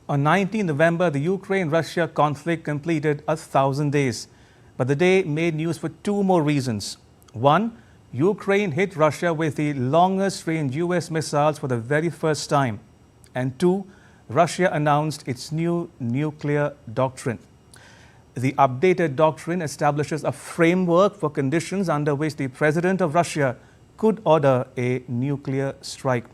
On 19 November, the Ukraine-Russia conflict completed 1,000 days. But the day made news for two more reasons. One, Ukraine hit Russia with the longest-range US missiles for the very first time. And two, Russia announced its new nuclear doctrine. The updated doctrine establishes a framework for conditions under which the president of Russia could order a nuclear strike.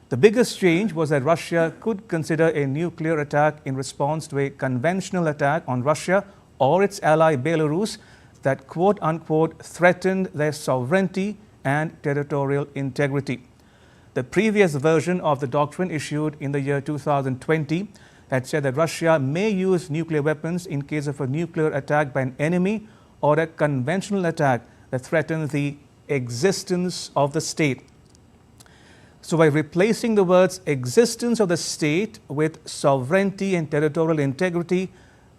The biggest change was that Russia could consider a nuclear attack in response to a conventional attack on Russia or its ally Belarus that quote-unquote threatened their sovereignty and territorial integrity. The previous version of the doctrine, issued in the year 2020, had said that Russia may use nuclear weapons in case of a nuclear attack by an enemy or a conventional attack that threatens the existence of the state. So by replacing the words existence of the state with sovereignty and territorial integrity,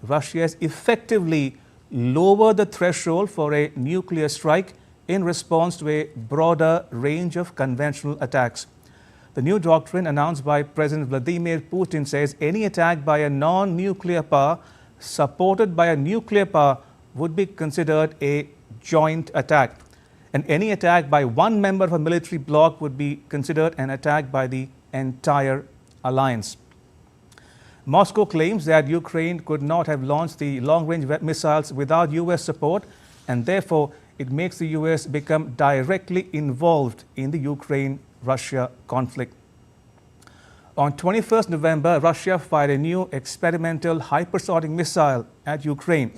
Russia has effectively lowered the threshold for a nuclear strike in response to a broader range of conventional attacks. The new doctrine announced by President Vladimir Putin says any attack by a non-nuclear power supported by a nuclear power would be considered a joint attack. And any attack by one member of a military bloc would be considered an attack by the entire alliance. Moscow claims that Ukraine could not have launched the long-range missiles without US support, and therefore it makes the US become directly involved in the Ukraine-Russia conflict. On 21st November, Russia fired a new experimental hypersonic missile at Ukraine.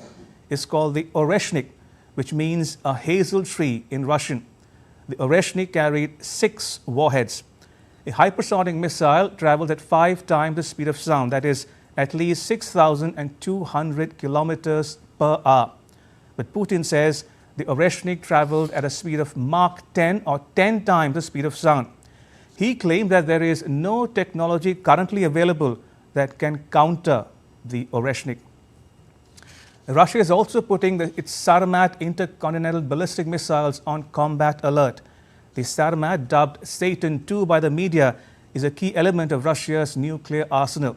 It's called the Oreshnik, which means a hazel tree in Russian. The Oreshnik carried 6 warheads. A hypersonic missile traveled at 5 times the speed of sound, that is, at least 6,200 kilometers per hour. But Putin says the Oreshnik traveled at a speed of Mach 10 or 10 times the speed of sound. He claimed that there is no technology currently available that can counter the Oreshnik. Russia is also putting its Sarmat intercontinental ballistic missiles on combat alert. The Sarmat, dubbed Satan II by the media, is a key element of Russia's nuclear arsenal.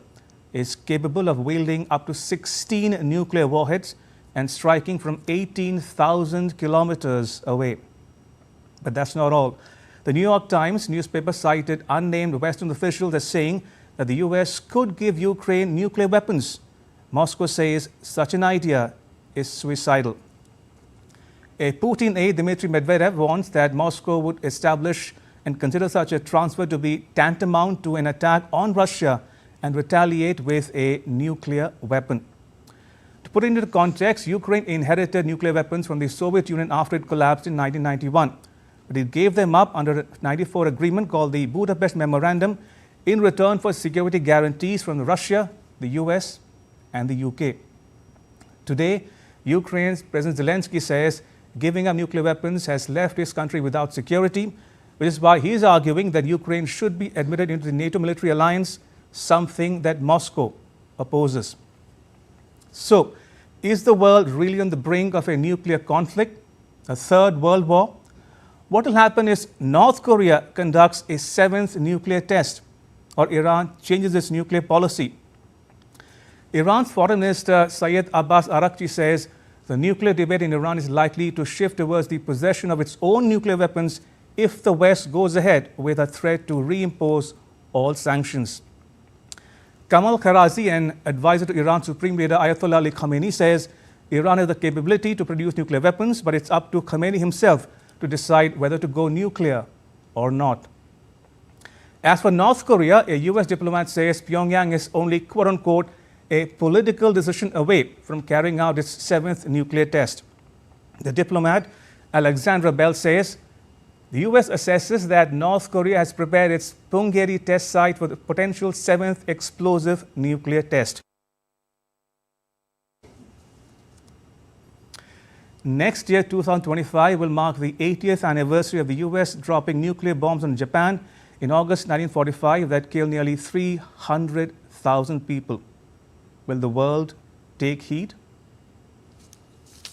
It is capable of wielding up to 16 nuclear warheads and striking from 18,000 kilometers away. But that's not all. The New York Times newspaper cited unnamed Western officials as saying that the US could give Ukraine nuclear weapons. Moscow says such an idea is suicidal. A Putin aide, Dmitry Medvedev, warns that Moscow would establish and consider such a transfer to be tantamount to an attack on Russia and retaliate with a nuclear weapon. To put it into context, Ukraine inherited nuclear weapons from the Soviet Union after it collapsed in 1991. But it gave them up under a 1994 agreement called the Budapest Memorandum in return for security guarantees from Russia, the US, and the UK. Today, Ukraine's President Zelenskyy says giving up nuclear weapons has left his country without security, which is why he is arguing that Ukraine should be admitted into the NATO military alliance, something that Moscow opposes. So, is the world really on the brink of a nuclear conflict, a third world war? What will happen is North Korea conducts a 7th nuclear test, or Iran changes its nuclear policy. Iran's Foreign Minister Syed Abbas Araghchi says the nuclear debate in Iran is likely to shift towards the possession of its own nuclear weapons if the West goes ahead with a threat to reimpose all sanctions. Kamal Karazi, an advisor to Iran's Supreme Leader Ayatollah Ali Khamenei, says Iran has the capability to produce nuclear weapons, but it's up to Khamenei himself to decide whether to go nuclear or not. As for North Korea, a US diplomat says Pyongyang is only quote-unquote a political decision away from carrying out its 7th nuclear test. The diplomat, Alexandra Bell, says the US assesses that North Korea has prepared its Punggye-ri test site for the potential 7th explosive nuclear test. Next year, 2025, will mark the 80th anniversary of the US dropping nuclear bombs on Japan in August 1945 that killed nearly 300,000 people. Will the world take heed?